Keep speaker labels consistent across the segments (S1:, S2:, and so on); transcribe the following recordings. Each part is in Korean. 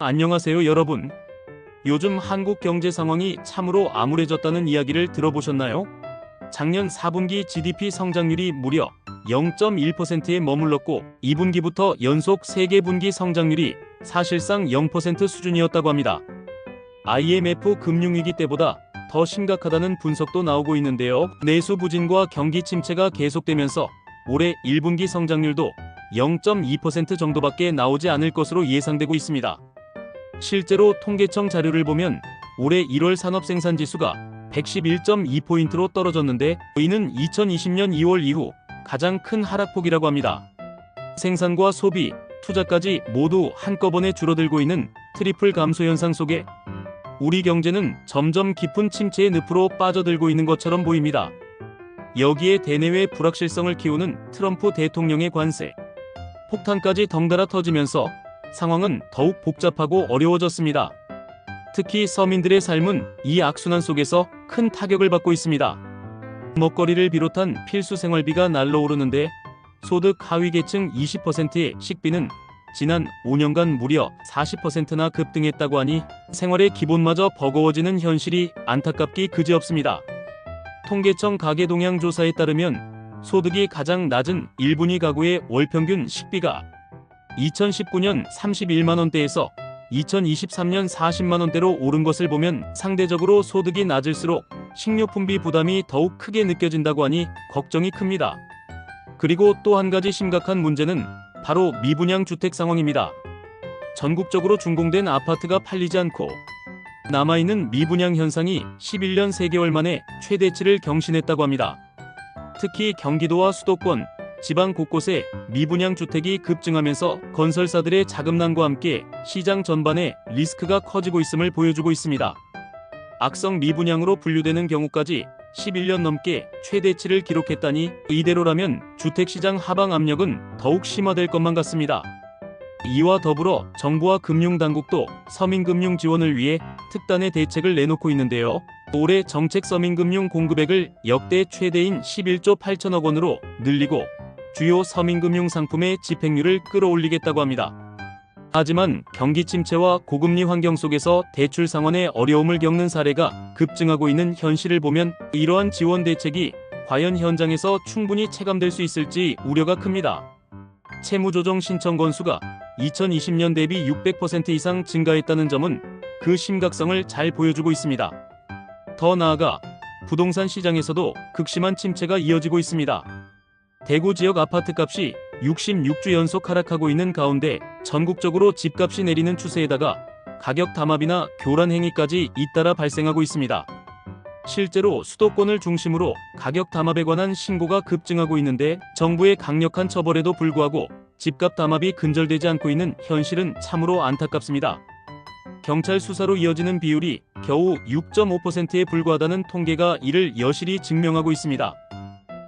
S1: 안녕하세요 여러분. 요즘 한국 경제 상황이 참으로 암울해졌다는 이야기를 들어보셨나요? 작년 4분기 GDP 성장률이 무려 0.1%에 머물렀고 2분기부터 연속 3개 분기 성장률이 사실상 0% 수준이었다고 합니다. IMF 금융위기 때보다 더 심각하다는 분석도 나오고 있는데요. 내수 부진과 경기 침체가 계속되면서 올해 1분기 성장률도 0.2% 정도밖에 나오지 않을 것으로 예상되고 있습니다. 실제로 통계청 자료를 보면 올해 1월 산업생산지수가 111.2포인트로 떨어졌는데 이는 2020년 2월 이후 가장 큰 하락폭이라고 합니다. 생산과 소비, 투자까지 모두 한꺼번에 줄어들고 있는 트리플 감소 현상 속에 우리 경제는 점점 깊은 침체의 늪으로 빠져들고 있는 것처럼 보입니다. 여기에 대내외 불확실성을 키우는 트럼프 대통령의 관세, 폭탄까지 덩달아 터지면서 상황은 더욱 복잡하고 어려워졌습니다. 특히 서민들의 삶은 이 악순환 속에서 큰 타격을 받고 있습니다. 먹거리를 비롯한 필수 생활비가 날라오르는데 소득 하위 계층 20%의 식비는 지난 5년간 무려 40%나 급등했다고 하니 생활의 기본마저 버거워지는 현실이 안타깝기 그지없습니다. 통계청 가계동향 조사에 따르면 소득이 가장 낮은 1분위 가구의 월평균 식비가 2019년 31만원대에서 2023년 40만원대로 오른 것을 보면 상대적으로 소득이 낮을수록 식료품비 부담이 더욱 크게 느껴진다고 하니 걱정이 큽니다. 그리고 또 한 가지 심각한 문제는 바로 미분양 주택 상황입니다. 전국적으로 준공된 아파트가 팔리지 않고 남아있는 미분양 현상이 11년 3개월 만에 최대치를 경신했다고 합니다. 특히 경기도와 수도권, 지방 곳곳에 미분양 주택이 급증하면서 건설사들의 자금난과 함께 시장 전반에 리스크가 커지고 있음을 보여주고 있습니다. 악성 미분양으로 분류되는 경우까지 11년 넘게 최대치를 기록했다니 이대로라면 주택시장 하방 압력은 더욱 심화될 것만 같습니다. 이와 더불어 정부와 금융당국도 서민금융 지원을 위해 특단의 대책을 내놓고 있는데요. 올해 정책 서민금융 공급액을 역대 최대인 11조 8천억 원으로 늘리고 주요 서민금융 상품의 집행률을 끌어올리겠다고 합니다. 하지만 경기 침체와 고금리 환경 속에서 대출 상환에 어려움을 겪는 사례가 급증하고 있는 현실을 보면 이러한 지원 대책이 과연 현장에서 충분히 체감될 수 있을지 우려가 큽니다. 채무조정 신청 건수가 2020년 대비 600% 이상 증가했다는 점은 그 심각성을 잘 보여주고 있습니다. 더 나아가 부동산 시장에서도 극심한 침체가 이어지고 있습니다. 대구 지역 아파트값이 66주 연속 하락하고 있는 가운데 전국적으로 집값이 내리는 추세에다가 가격 담합이나 교란 행위까지 잇따라 발생하고 있습니다. 실제로 수도권을 중심으로 가격 담합에 관한 신고가 급증하고 있는데 정부의 강력한 처벌에도 불구하고 집값 담합이 근절되지 않고 있는 현실은 참으로 안타깝습니다. 경찰 수사로 이어지는 비율이 겨우 6.5%에 불과하다는 통계가 이를 여실히 증명하고 있습니다.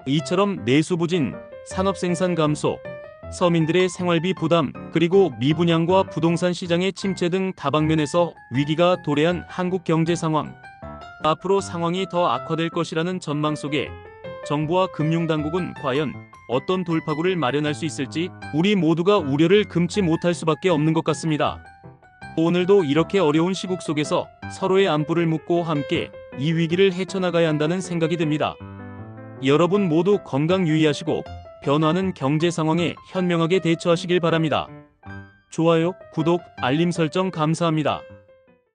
S1: 이처럼 내수 부진, 산업 생산 감소, 서민들의 생활비 부담, 그리고 미분양과 부동산 시장의 침체 등 다방면에서 위기가 도래한 한국 경제 상황. 앞으로 상황이 더 악화될 것이라는 전망 속에 정부와 금융당국은 과연 어떤 돌파구를 마련할 수 있을지 우리 모두가 우려를 금치 못할 수밖에 없는 것 같습니다. 오늘도 이렇게 어려운 시국 속에서 서로의 안부를 묻고 함께 이 위기를 헤쳐나가야 한다는 생각이 듭니다. 여러분 모두 건강 유의하시고 변화하는 경제 상황에 현명하게 대처하시길 바랍니다. 좋아요, 구독, 알림 설정 감사합니다.